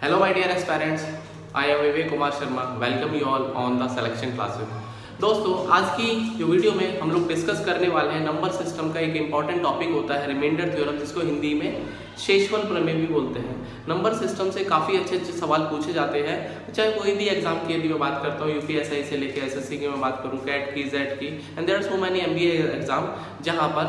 Hello my dear aspirants, I am Vivek Kumar Sharma. Welcome you all on the selection classes. दोस्तों, आज की जो video में हम लोग डिस्कस करने वाले हैं नंबर सिस्टम का एक इम्पॉर्टेंट टॉपिक होता है रिमाइंडर थ्योरम, जिसको हिंदी में शेषफल प्रमेय भी बोलते हैं. नंबर सिस्टम से काफ़ी अच्छे अच्छे सवाल पूछे जाते हैं, चाहे कोई भी एग्जाम की यदि मैं बात करता हूँ, यूपीएसआई से लेकर एसएससी की मैं बात करूँ, कैट की, जेट की, and there are so many MBA exam जहाँ पर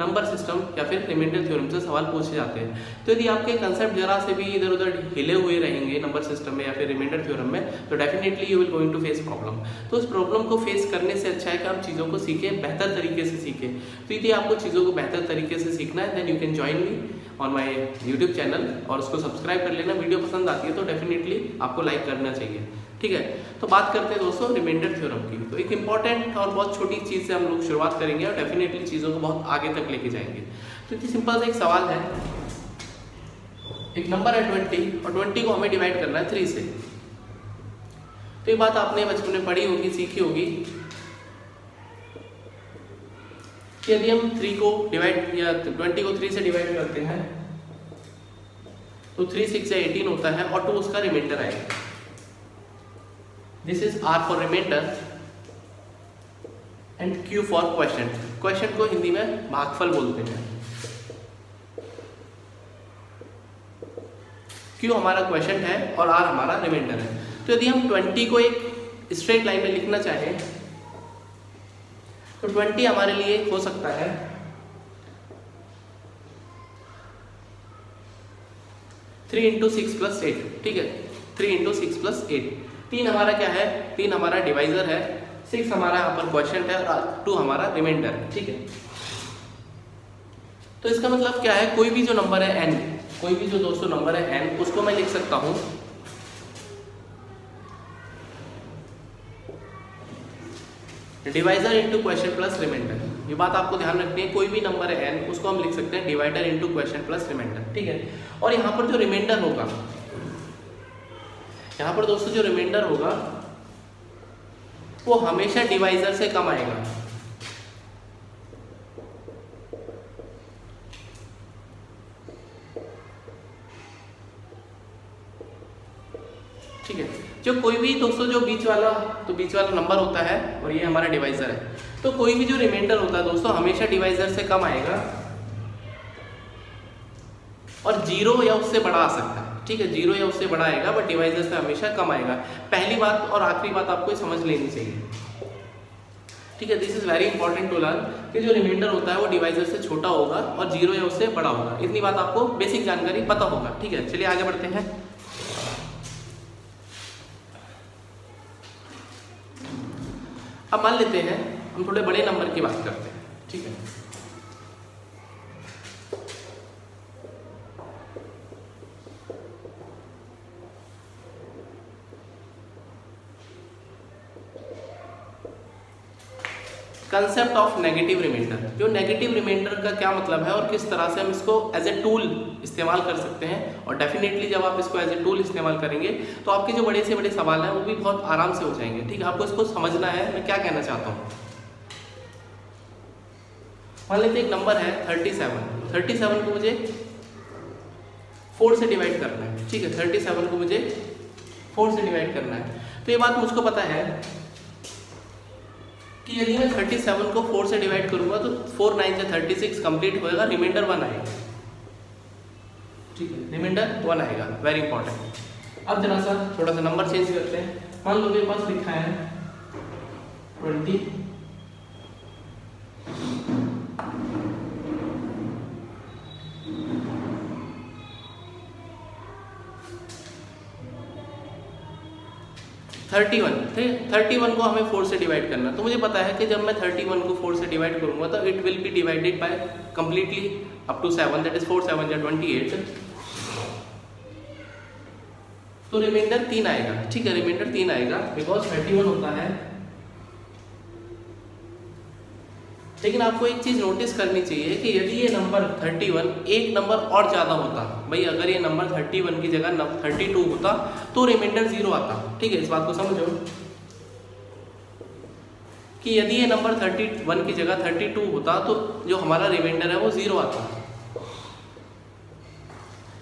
नंबर सिस्टम या फिर रिमाइंडर थ्योरम से सवाल पूछे जाते हैं. तो यदि आपके कंसेप्ट जरा से भी इधर उधर हिले हुए रहेंगे नंबर सिस्टम में या फिर रिमाइंडर थ्योरम में, तो definitely you will going to face problem. तो उस प्रॉब्लम को फेस करने से अच्छा है कि आप चीज़ों को सीखें, बेहतर तरीके से सीखें. तो यदि आपको चीज़ों को बेहतर तरीके से सीखना है, then you can join me on my YouTube channel और उसको सब्सक्राइब कर लेना. वीडियो पसंद आती है तो डेफिनेटली आपको लाइक करना चाहिए. ठीक है, तो बात करते हैं दोस्तों रिमाइंडर थ्योरम की. तो एक इंपॉर्टेंट और बहुत छोटी चीज़ से हम लोग शुरुआत करेंगे और डेफिनेटली चीज़ों को बहुत आगे तक लेके जाएंगे. तो इतनी सिंपल सा एक सवाल है, एक नंबर है 20 और 20 को हमें डिवाइड करना है 3 से. तो ये बात आपने बचपन में पढ़ी होगी, सीखी होगी कि यदि हम 3 को डिवाइड या 20 को 3 से डिवाइड करते हैं तो 3 6 या 18 होता है और 2 उसका रिमाइंडर आएगा. This is R for reminder and Q for question. Question को हिंदी में भागफल बोलते हैं. क्यू हमारा क्वेश्चन है और आर हमारा रिमाइंडर है. तो यदि हम 20 को एक स्ट्रेट लाइन में लिखना चाहें तो 20 हमारे लिए हो सकता है 3 इंटू 6 प्लस 8. ठीक है, 3 इंटू 6 प्लस 8. 3 हमारा क्या है? 3 हमारा डिवाइजर है, 6 हमारा यहाँ पर क्वेश्चन है और 2 हमारा रिमाइंडर है. ठीक है, तो इसका मतलब क्या है? कोई भी जो नंबर है n, कोई भी जो दोस्तों नंबर है n, उसको मैं लिख सकता हूं divisor into question plus reminder. ये बात आपको ध्यान रखनी है, कोई भी नंबर है n, उसको हम लिख सकते हैं divider into question plus reminder. ठीक है, और यहाँ पर जो रिमाइंडर होगा, यहाँ पर दोस्तों जो रिमाइंडर होगा वो हमेशा डिवाइजर से कम आएगा. ठीक है, जो कोई भी दोस्तों जो बीच वाला नंबर होता है और ये हमारा डिवाइजर है, तो कोई भी जो रिमाइंडर होता है दोस्तों हमेशा डिवाइजर से कम आएगा और 0 या उससे बड़ा आ सकता है. ठीक है, 0 या उससे बड़ा आएगा बट डिवाइजर से हमेशा कम आएगा. पहली बात और आखिरी बात आपको समझ लेनी चाहिए. ठीक है, this is very important to learn कि जो रिमाइंडर होता है वो डिवाइजर से छोटा होगा और 0 या उससे बड़ा होगा. इतनी बात आपको बेसिक जानकारी पता होगा. ठीक है, चलिए आगे बढ़ते हैं. अब मान लेते हैं हम थोड़े बड़े नंबर की बात करते हैं. ठीक है, कंसेप्ट ऑफ नेगेटिव रिमाइंडर. जो नेगेटिव रिमाइंडर का क्या मतलब है और किस तरह से हम इसको एज ए टूल इस्तेमाल कर सकते हैं. और डेफिनेटली जब आप इसको एज ए टूल इस्तेमाल करेंगे तो आपके जो बड़े से बड़े सवाल हैं वो भी बहुत आराम से हो जाएंगे. ठीक है, आपको इसको समझना है मैं क्या कहना चाहता हूँ. मान लेते एक नंबर है 37. 37 को मुझे 4 से डिवाइड करना है. ठीक है, 37 को मुझे 4 से डिवाइड करना है. तो ये बात मुझको पता है कि यदि मैं 37 को 4 से डिवाइड करूंगा तो 4 9 से 36 कंप्लीट होएगा, रिमाइंडर 1 आएगा. ठीक है, रिमाइंडर 1 आएगा. Very important. अब जरा सा थोड़ा सा नंबर चेंज करते हैं. मान लो मेरे पास लिखा है 20. थर्टी वन को हमें 4 से डिवाइड करना. तो मुझे पता है कि जब मैं 31 को 4 से डिवाइड करूंगा तो it will be divided by completely up to 7, दैट इज 4 7 या 28. तो रिमाइंडर 3 आएगा. ठीक है, रिमाइंडर 3 आएगा बिकॉज 31 होता है. लेकिन आपको एक चीज नोटिस करनी चाहिए कि यदि ये नंबर 31 एक नंबर और ज्यादा होता, भाई अगर ये नंबर 31 की जगह 32 होता तो रिमाइंडर 0 आता. ठीक है, इस बात को समझो कि यदि ये नंबर 31 की जगह 32 होता तो जो हमारा रिमाइंडर है वो 0 आता.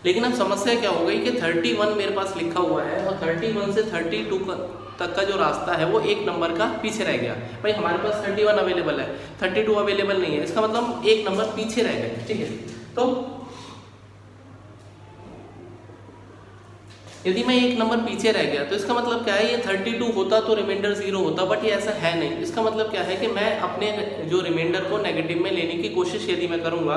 लेकिन अब समस्या क्या हो गई कि 31 मेरे पास लिखा हुआ है और 31 से 32 तक का जो रास्ता है वो एक नंबर का पीछे रह गया। भाई हमारे पास 31 अवेलेबल है, 32 अवेलेबल नहीं है, इसका मतलब एक नंबर पीछे रह गए। ठीक है, तो यदि मैं एक नंबर पीछे रह गया तो इसका मतलब क्या है, ये 32 होता तो रिमाइंडर 0 होता, बट ये ऐसा है नहीं। इसका मतलब क्या है कि मैं अपने जो रिमाइंडर को नेगेटिव में लेने की कोशिश यदि मैं करूंगा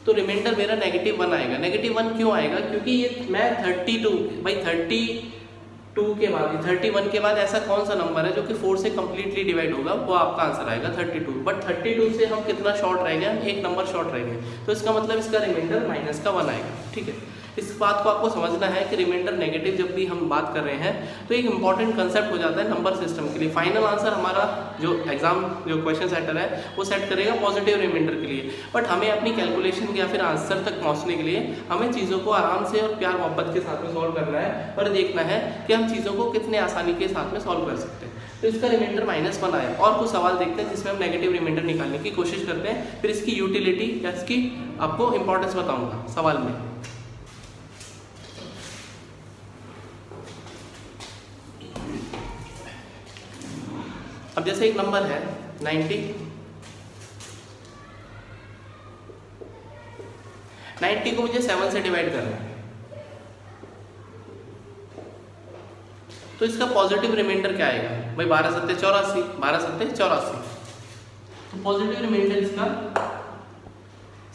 तो रिमाइंडर मेरा -1 आएगा। -1 क्यों आएगा? क्योंकि ये मैं 32 भाई 32 के बाद 31 के बाद ऐसा कौन सा नंबर है जो कि 4 से कंप्लीटली डिवाइड होगा, वो आपका आंसर आएगा 32। बट 32 से हम कितना शॉर्ट रह गए, हम एक नंबर शॉर्ट रह गए, तो इसका मतलब इसका रिमाइंडर -1 आएगा। ठीक है, इस बात को आपको समझना है कि रिमाइंडर नेगेटिव जब भी हम बात कर रहे हैं तो एक इंपॉर्टेंट कंसेप्ट हो जाता है नंबर सिस्टम के लिए। फाइनल आंसर हमारा जो एग्जाम जो क्वेश्चन सेटर है वो सेट करेगा पॉजिटिव रिमाइंडर के लिए, बट हमें अपनी कैलकुलेशन या फिर आंसर तक पहुंचने के लिए हमें चीज़ों को आराम से और प्यार मोहब्बत के साथ में सॉल्व करना है और देखना है कि हम चीज़ों को कितने आसानी के साथ में सॉल्व कर सकते हैं। तो इसका रिमाइंडर -1 आया। और कुछ सवाल देखते हैं जिसमें हम नेगेटिव रिमाइंडर निकालने की कोशिश करते हैं, फिर इसकी यूटिलिटी या इसकी आपको इंपॉर्टेंस बताऊंगा सवाल में। अब जैसे एक नंबर है 90 को मुझे 7 से डिवाइड करना है, तो इसका पॉजिटिव रिमाइंडर क्या आएगा? भाई 12 सत्ते 84, 12 सत्ते 84, तो पॉजिटिव रिमाइंडर इसका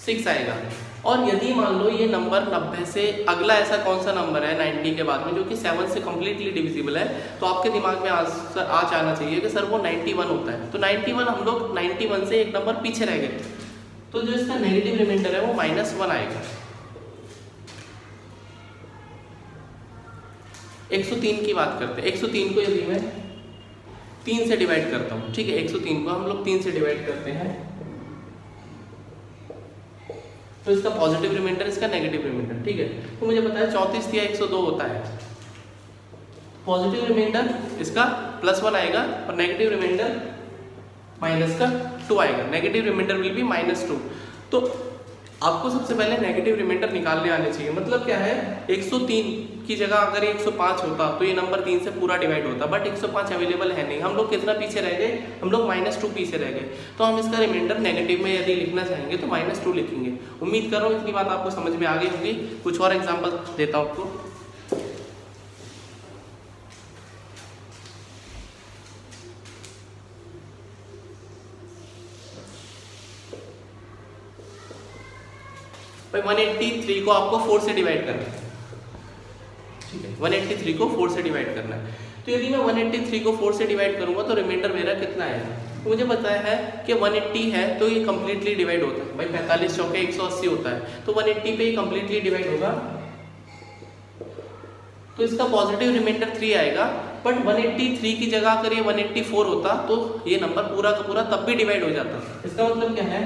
6 आएगा। और यदि मान लो ये नंबर 90 से अगला ऐसा कौन सा नंबर है 90 के बाद में जो कि 7 से कंप्लीटली डिविजिबल है, तो आपके दिमाग में आंसर आ जाना चाहिए कि सर वो 91 होता है। तो 91 हम लोग 91 से एक नंबर पीछे रह गए, तो जो इसका नेगेटिव रिमाइंडर है वो -1 आएगा। 103 की बात करते हैं। 103 को यदि मैं 3 से डिवाइड करता हूँ, ठीक है, 103 को हम लोग 3 से डिवाइड करते हैं, तो इसका पॉजिटिव रिमाइंडर, इसका नेगेटिव रिमाइंडर। ठीक है, तो मुझे पता है 34 या 102 होता है। पॉजिटिव रिमाइंडर इसका +1 आएगा और नेगेटिव रिमाइंडर -2 आएगा। Negative reminder will be -2। तो आपको सबसे पहले नेगेटिव रिमाइंडर निकालने आने चाहिए। मतलब क्या है, 103 की जगह अगर 105 होता तो ये नंबर 3 से पूरा डिवाइड होता, बट 105 अवेलेबल है नहीं। हम लोग कितना पीछे रह गए, हम लोग -2 पीछे रह गए, तो हम इसका रिमाइंडर नेगेटिव में यदि लिखना चाहेंगे तो -2 लिखेंगे। उम्मीद कर रहा हूँ इतनी बात आपको समझ में आ गई होगी। कुछ और एग्जाम्पल देता हूँ आपको। भाई 183 को आपको 4 से डिवाइड करना है, ठीक है, 183 को 4 से डिवाइड करना है। तो यदि मैं 183 को 4 से डिवाइड करूंगा तो रिमाइंडर मेरा कितना आएगा? तो मुझे पता है कि 180 है तो ये कंप्लीटली डिवाइड होता है। भाई 45 चौके 180 होता है, तो 180 पे ये कंप्लीटली डिवाइड होगा, तो इसका पॉजिटिव रिमाइंडर 3 आएगा। बट 183 की जगह अगर ये 184 होता तो ये नंबर पूरा का पूरा तब भी डिवाइड हो जाता। इसका मतलब क्या है,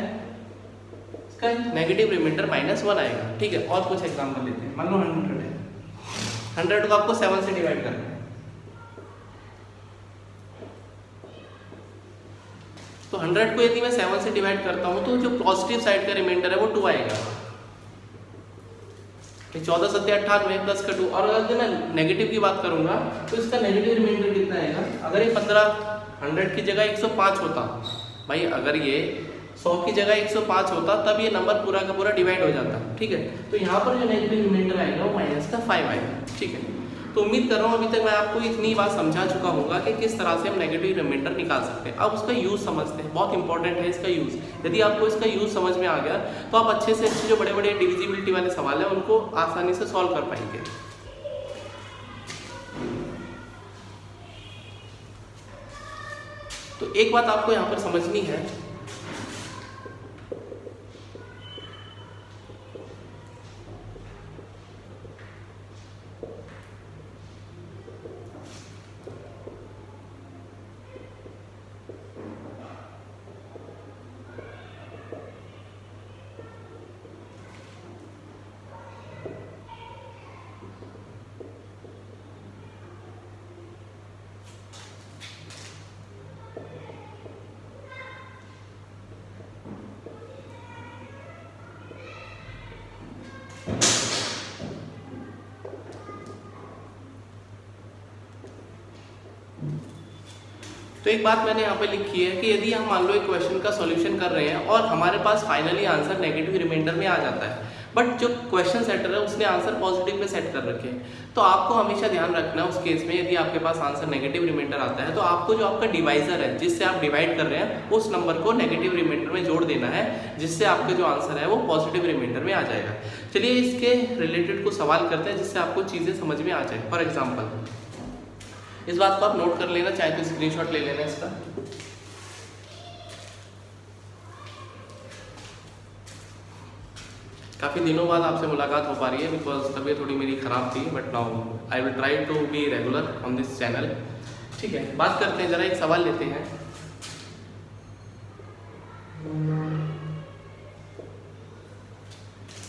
इसका नेगेटिव रिमाइंडर -1 आएगा। ठीक है, और कुछ एग्जाम्पल लेते हैं। मान लो 100 है, 100 को आपको 7 से डिवाइड करना है, तो 100 को यदि मैं 7 से डिवाइड करता हूं तो जो पॉजिटिव साइड का रिमाइंडर है वो 2 आएगा। 14 सत्ते 98 प्लस का 2। और अगर मैं नेगेटिव की बात करूंगा तो इसका नेगेटिव रिमाइंडर कितना आएगा? अगर ये 100 की जगह 105 होता, भाई अगर ये 100 की जगह 105 होता तब ये नंबर पूरा का पूरा डिवाइड हो जाता। ठीक है, तो यहाँ पर जो नेगेटिव रिमाइंडर आएगा वो -5 आएगा। ठीक है, तो उम्मीद कर रहा हूँ अभी तक मैं आपको इतनी बात समझा चुका होगा कि किस तरह से हम नेगेटिव रिमाइंडर निकाल सकते हैं। अब उसका यूज़ समझते हैं, बहुत इंपॉर्टेंट है इसका यूज़। यदि आपको इसका यूज़ समझ में आ गया तो आप अच्छे से अच्छे जो बड़े बड़े डिविजिबिलिटी वाले सवाल हैं उनको आसानी से सॉल्व कर पाएंगे। तो एक बात आपको यहाँ पर समझनी है, तो एक बात मैंने यहाँ पे लिखी है कि यदि हम मान लो एक क्वेश्चन का सॉल्यूशन कर रहे हैं और हमारे पास फाइनली आंसर नेगेटिव रिमाइंडर में आ जाता है, बट जो क्वेश्चन सेटर है उसने आंसर पॉजिटिव में सेट कर रखे हैं, तो आपको हमेशा ध्यान रखना है उस केस में यदि आपके पास आंसर नेगेटिव रिमाइंडर आता है तो आपको जो आपका डिवाइजर है जिससे आप डिवाइड कर रहे हैं उस नंबर को नेगेटिव रिमाइंडर में जोड़ देना है, जिससे आपके जो आंसर है वो पॉजिटिव रिमाइंडर में आ जाएगा। चलिए इसके रिलेटेड कुछ सवाल करते हैं जिससे आपको चीज़ें समझ में आ जाए। फॉर एग्जाम्पल इस बात को आप नोट कर लेना, चाहे तो स्क्रीनशॉट ले लेना इसका। काफ़ी दिनों बाद आपसे मुलाकात हो पा रही है बिकॉज तबीयत थोड़ी मेरी ख़राब थी, but now I will try to be regular on this channel. ठीक है, बात करते हैं, ज़रा एक सवाल लेते हैं।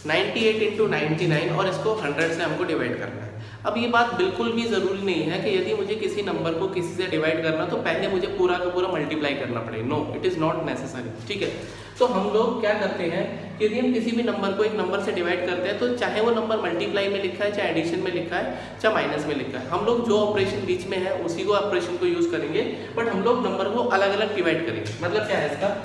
नाइन्टी 98 इंटू 99 और इसको 100 से हमको डिवाइड करना है। अब ये बात बिल्कुल भी ज़रूरी नहीं है कि यदि मुझे किसी नंबर को किसी से डिवाइड करना तो पहले मुझे पूरा का पूरा मल्टीप्लाई करना पड़े। No, it is not necessary. ठीक है, तो हम लोग क्या करते हैं, यदि हम किसी भी नंबर को एक नंबर से डिवाइड करते हैं तो चाहे वो नंबर मल्टीप्लाई में लिखा है, चाहे एडिशन में लिखा है, चाहे माइनस में लिखा है, हम लोग जो ऑपरेशन बीच में है उसी को ऑपरेशन को यूज़ करेंगे, बट हम लोग नंबर को अलग अलग डिवाइड करेंगे। मतलब क्या है इसका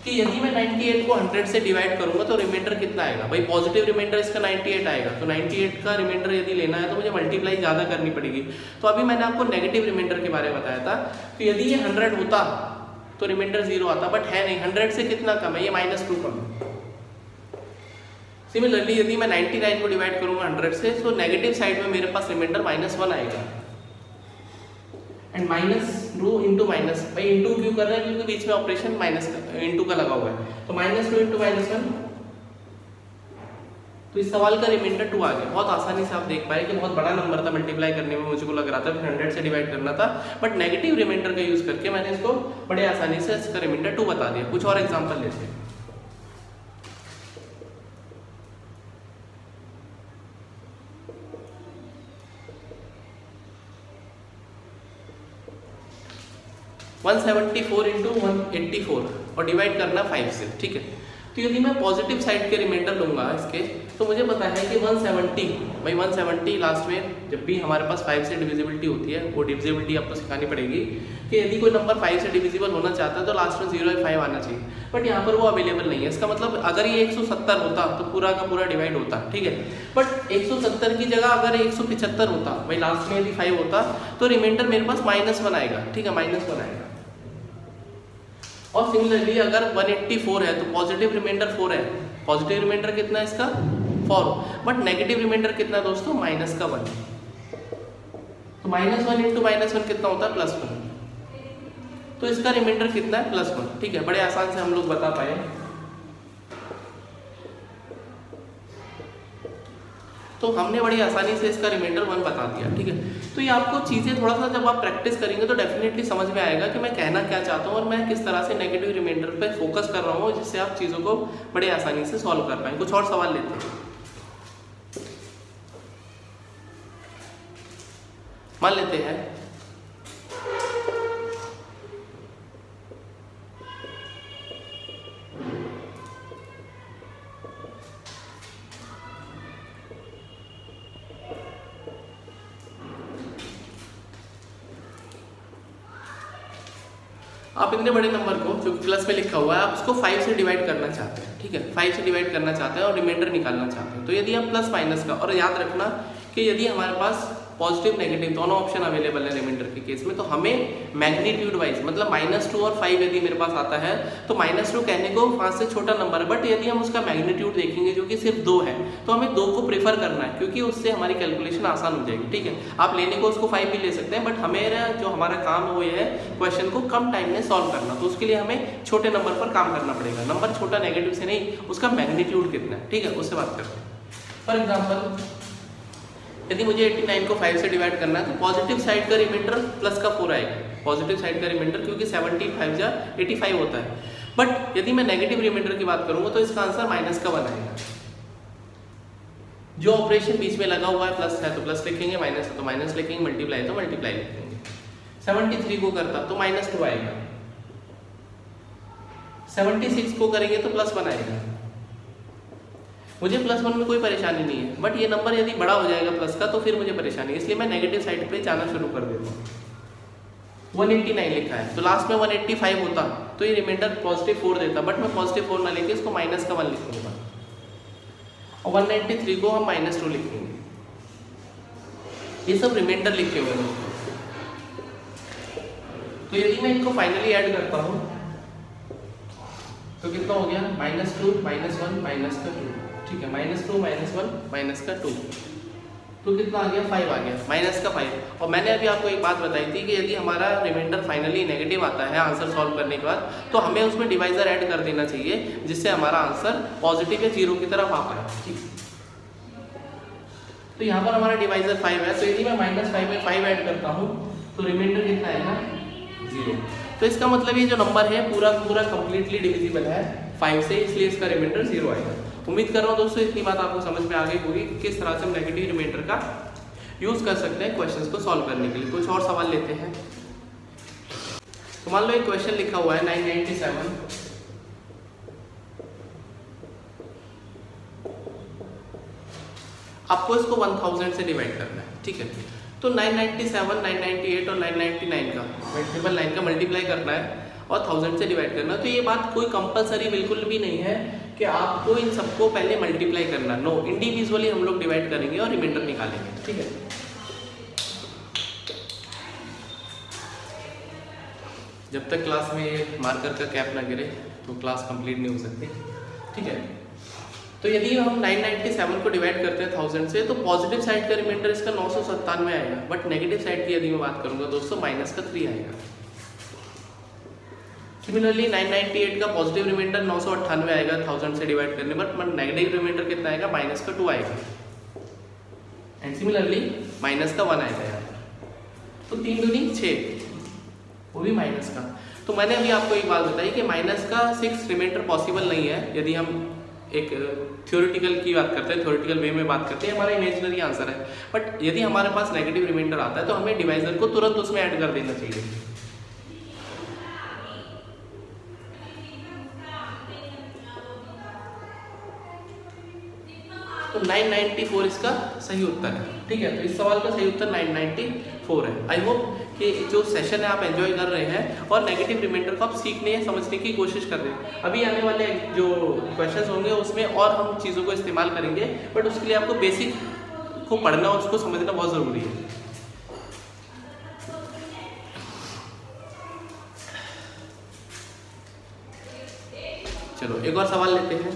कि यदि मैं 98 को 100 से डिवाइड करूंगा तो रिमाइंडर कितना आएगा, भाई पॉजिटिव रिमाइंडर इसका 98 आएगा, तो 98 का रिमाइंडर यदि लेना है तो मुझे मल्टीप्लाई ज़्यादा करनी पड़ेगी। तो अभी मैंने आपको नेगेटिव रिमाइंडर के बारे में बताया था, तो यदि ये 100 होता तो रिमाइंडर 0 आता, बट है नहीं, 100 से कितना कम है, ये -2 कम है। सिमिलरली यदि मैं 99 को डिवाइड करूंगा 100 से तो नेगेटिव साइड में मेरे पास रिमाइंडर -1 आएगा। एंड -2 इंटू माइनस, भाई इंटू क्यों कर रहे हैं, क्योंकि बीच में ऑपरेशन माइनस का इंटू का लगा हुआ है, तो -2 इंटू -1, तो इस सवाल का रिमाइंडर 2 आ गया। बहुत आसानी से आप देख पाए कि बहुत बड़ा नंबर था, मल्टीप्लाई करने में मुझे को लग रहा था, फिर 100 से डिवाइड करना था, बट नेगेटिव रिमाइंडर का यूज करके मैंने इसको बड़े आसानी से इसका रिमाइंडर 2 बता दिया। कुछ और एग्जाम्पल लेते हैं। वन 174 इंटू 184 और डिवाइड करना 5 से। ठीक है, तो यदि मैं पॉजिटिव साइड के रिमाइंडर लूंगा इसके, तो मुझे पता है कि 170, भाई 170 लास्ट में जब भी हमारे पास 5 से डिविजिबिलिटी होती है, वो डिविजिबिलिटी आपको सिखानी पड़ेगी कि यदि कोई नंबर 5 से डिविजिबल होना चाहता है तो लास्ट में 0 या 5 आना चाहिए, बट यहाँ पर वो अवेलेबल नहीं है। इसका मतलब अगर ये 170 होता तो पूरा का पूरा डिवाइड होता। ठीक है, बट 170 की जगह अगर 175 होता, भाई लास्ट में यदि 5 होता तो रिमाइंडर मेरे पास -1 आएगा। ठीक है, -1 आएगा। और सिमिलरली अगर 184 है तो पॉजिटिव रिमाइंडर 4 है, पॉजिटिव रिमाइंडर कितना है इसका 4, बट नेगेटिव रिमाइंडर कितना दोस्तों -1। तो -1 इंटू -1 कितना होता है +1, तो इसका रिमाइंडर कितना है +1। ठीक है, बड़े आसान से हम लोग बता पाए। तो हमने बड़ी आसानी से इसका रिमाइंडर 1 बता दिया। ठीक है, तो ये आपको चीज़ें थोड़ा सा जब आप प्रैक्टिस करेंगे तो डेफिनेटली समझ में आएगा कि मैं कहना क्या चाहता हूँ और मैं किस तरह से नेगेटिव रिमाइंडर पे फोकस कर रहा हूँ, जिससे आप चीज़ों को बड़े आसानी से सॉल्व कर पाएँ। कुछ और सवाल लेते हैं। मान लेते हैं आप इतने बड़े नंबर को जो प्लस में लिखा हुआ है आप उसको 5 से डिवाइड करना चाहते हैं। ठीक है, 5 से डिवाइड करना चाहते हैं और रिमाइंडर निकालना चाहते हैं। तो यदि आप प्लस माइनस का, और याद रखना कि यदि हमारे पास पॉजिटिव नेगेटिव दोनों ऑप्शन अवेलेबल है रिमाइंडर के केस में, तो हमें मैग्नीट्यूड वाइज मतलब -2 और 5 यदि मेरे पास आता है तो -2 कहने को 5 से छोटा नंबर है, बट यदि हम उसका मैग्नीट्यूड देखेंगे जो कि सिर्फ 2 है तो हमें 2 को प्रेफर करना है, क्योंकि उससे हमारी कैलकुलेशन आसान हो जाएगी। ठीक है, आप लेने को उसको 5 भी ले सकते हैं, बट हमें जो हमारा काम है वो ये है क्वेश्चन को कम टाइम में सॉल्व करना, तो उसके लिए हमें छोटे नंबर पर काम करना पड़ेगा। नंबर छोटा नेगेटिव से नहीं, उसका मैग्नीट्यूड कितना है। ठीक है, उससे बात करते हैं। फॉर एग्जाम्पल यदि मुझे 89 को 5 से डिवाइड करना है तो पॉजिटिव साइड का रिमाइंडर प्लस का 4 आएगा, पॉजिटिव साइड का रिमाइंडर, क्योंकि 17 5 जा 85 होता है। बट यदि मैं नेगेटिव रिमाइंडर की बात करूंगा तो इसका आंसर -1 आएगा। जो ऑपरेशन बीच में लगा हुआ है प्लस है तो प्लस लिखेंगे, माइनस है तो माइनस लिखेंगे, मल्टीप्लाई है तो मल्टीप्लाई लिखेंगे। 73 को करता तो -2 आएगा, 76 को करेंगे तो +1 आएगा, मुझे +1 में कोई परेशानी नहीं है, बट ये नंबर यदि बड़ा हो जाएगा प्लस का तो फिर मुझे परेशानी है, इसलिए मैं नेगेटिव साइड पे जाना शुरू कर देता हूँ। 189 लिखा है तो लास्ट में 185 होता तो ये रिमाइंडर +4 देता, बट मैं +4 ना लेके इसको -1 लिख दूंगा और 193 को हम -2 लिखेंगे। ये सब रिमाइंडर लिखे हुए हैं। तो यदि मैं इनको फाइनली ऐड करता हूँ तो कितना हो गया, -2 -1 -2, ठीक है, -2 -1 -2, तो कितना आ गया, 5 आ गया, -5। और मैंने अभी आपको एक बात बताई थी कि यदि हमारा रिमाइंडर फाइनली नेगेटिव आता है आंसर सॉल्व करने के बाद, तो हमें उसमें डिवाइजर ऐड कर देना चाहिए जिससे हमारा आंसर पॉजिटिव या 0 की तरफ आ पाए, ठीक। तो यहाँ पर हमारा डिवाइजर 5 है, तो यदि मैं -5 में 5 ऐड करता हूँ तो रिमाइंडर कितना आएगा, 0। तो इसका मतलब ये जो नंबर है पूरा पूरा कंप्लीटली डिविजिबल है 5 से, इसलिए इसका रिमाइंडर 0 आएगा। उम्मीद कर रहा हूँ दोस्तों इतनी बात आपको समझ में आ गई होगी कि किस तरह से हम नेगेटिव रिमाइंडर का यूज कर सकते हैं क्वेश्चंस को सॉल्व करने के लिए। कुछ और सवाल लेते हैं। तो मान लो एक क्वेश्चन लिखा हुआ है 997, आपको इसको 1000 से डिवाइड करना है, ठीक है। तो 997, 998 और 999 का मल्टीपल 9 का मल्टीप्लाई करना है और 1000 से डिवाइड करना है। तो ये बात कोई कंपलसरी बिल्कुल भी नहीं है कि आपको इन सबको पहले मल्टीप्लाई करना, नो, इंडिविजुअली हम लोग डिवाइड करेंगे और रिमाइंडर निकालेंगे, ठीक है। जब तक क्लास में मार्कर का कैप ना गिरे तो क्लास कंप्लीट नहीं हो सकती, ठीक है। तो यदि हम 997 को डिवाइड करते हैं 1000 से, तो पॉजिटिव साइड का रिमाइंडर इसका 997 आएगा, बट नेगेटिव साइड की यदि मैं बात करूंगा दोस्तों -3 आएगा। सिमिलरली 998 का पॉजिटिव रिमाइंडर 998 आएगा 1000 से डिवाइड करने पर, बट नेगेटिव रिमाइंडर कितना आएगा, -2 आएगा। एंड सिमिलरली -1 आएगा यार, तो 3 दूनी 6, वो भी माइनस का। तो मैंने अभी आपको एक बात बताई कि -6 रिमाइंडर पॉसिबल नहीं है यदि हम एक थ्योरेटिकल की बात करते हैं, थ्योरेटिकल वे में बात करते हैं, हमारा इमेजिनरी आंसर है। बट यदि हमारे पास नेगेटिव रिमाइंडर आता है तो हमें डिवाइजर को तुरंत उसमें ऐड कर देना चाहिए। तो 994 इसका सही उत्तर है, ठीक है। तो इस सवाल का सही उत्तर 994 है। आई होप कि जो सेशन है आप एंजॉय कर रहे हैं और नेगेटिव रिमाइंडर को आप सीखने या समझने की कोशिश कर रहे हैं। अभी आने वाले जो क्वेश्चंस होंगे उसमें और हम चीज़ों को इस्तेमाल करेंगे, बट उसके लिए आपको बेसिक को पढ़ना और उसको समझना बहुत ज़रूरी है। चलो एक और सवाल लेते हैं।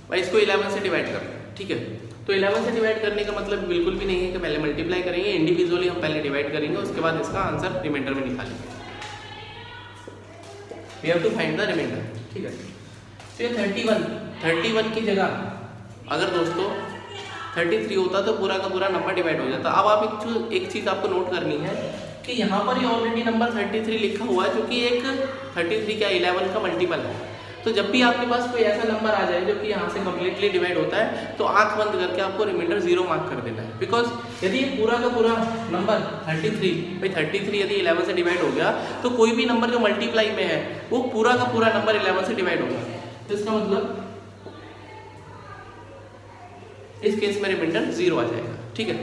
भाई इसको 11 से डिवाइड करना है, ठीक है। तो 11 से डिवाइड करने का मतलब बिल्कुल भी नहीं है कि पहले मल्टीप्लाई करेंगे, इंडिविजुअली हम पहले डिवाइड करेंगे, उसके बाद इसका आंसर रिमाइंडर में निकालेंगे। We have to find the reminder, ठीक है। तो ये 31 की जगह अगर दोस्तों 33 होता तो पूरा का पूरा नंबर डिवाइड हो जाता। अब आप एक चीज़ आपको नोट करनी है कि यहाँ पर ये ऑलरेडी नंबर 33 लिखा हुआ है, जो कि एक 33 क्या 11 का मल्टीपल है। तो जब भी आपके पास कोई ऐसा नंबर आ जाए जो कि यहाँ से कम्प्लीटली डिवाइड होता है, तो आंख बंद करके आपको रिमाइंडर 0 मार्क कर देना है। बिकॉज यदि ये पूरा का पूरा नंबर 33, भाई 33 यदि 11 से डिवाइड हो गया तो कोई भी नंबर जो मल्टीप्लाई में है वो पूरा का पूरा नंबर 11 से डिवाइड होगा। तो इसका मतलब इस केस में रिमाइंडर 0 आ जाएगा, ठीक है।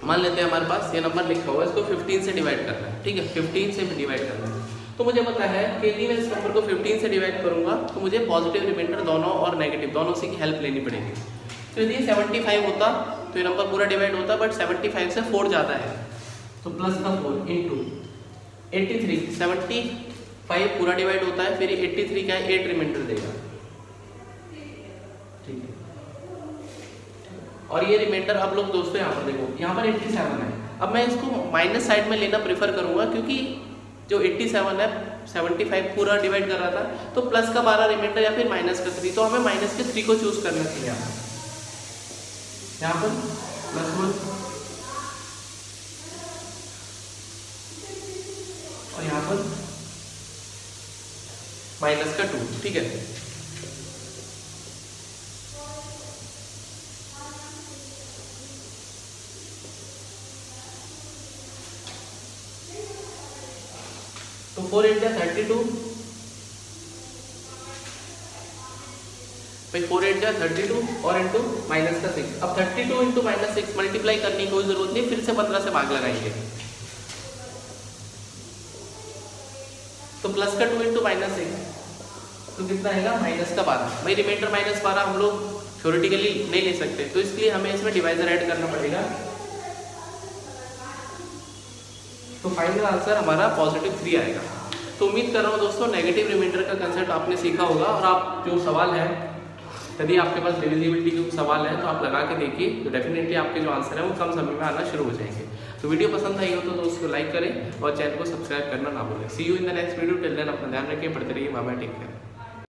मान लेते हैं हमारे पास ये नंबर लिखा हुआ है, इसको 15 से डिवाइड करना है, ठीक है। 15 से डिवाइड करना है तो मुझे पता है कि यदि मैं इस नंबर को 15 से डिवाइड करूंगा तो मुझे पॉजिटिव रिमाइंडर दोनों और नेगेटिव दोनों से की हेल्प लेनी पड़ेगी। तो यदि 75 होता तो ये नंबर पूरा डिवाइड होता, बट 75 से 4 ज़्यादा है तो प्लस का 4 इंटू 83। 75 पूरा डिवाइड होता है, फिर 83 का 8 रिमाइंडर देगा, ठीक है। और ये रिमाइंडर अब लोग दोस्तों यहाँ पर देखो, यहाँ पर 87 है। अब मैं इसको माइनस साइड में लेना प्रेफर करूँगा, क्योंकि जो 87 है 75 पूरा डिवाइड कर रहा था, तो प्लस का 12 रिमाइंडर या फिर माइनस का 3, तो हमें माइनस के 3 को चूज करना चाहिए। यहाँ पर +1 और यहाँ पर माइनस का 2, ठीक है। तो 4 8 32 भाई, 4 8 32 और इंटू माइनस का 6। अब 32 इंटू माइनस 6 मल्टीप्लाई करने की कोई जरूरत नहीं, फिर से 15 से भाग लगाएंगे, तो प्लस का 2 इंटू माइनस 6 तो कितना आएगा माइनस का 12। भाई रिमाइंडर माइनस 12 हम लोग थ्योरेटिकली नहीं ले सकते, तो इसलिए हमें इसमें डिवाइजर ऐड करना पड़ेगा। तो फाइनल आंसर हमारा +3 आएगा। तो उम्मीद कर रहा हूँ दोस्तों नेगेटिव रिमाइंडर का कंसेप्ट आपने सीखा होगा, और आप जो सवाल है, यदि आपके पास डिविजिबिलिटी के सवाल है तो आप लगा के देखिए, तो डेफिनेटली आपके जो आंसर है वो कम समय में आना शुरू हो जाएंगे। तो वीडियो पसंद आई हो तो दोस्तों लाइक करें और चैनल को सब्सक्राइब करना ना भूलें। See you in the next video. Till then अपना ध्यान रखिए, पढ़ते रहिए, बाय बाय, टेक केयर।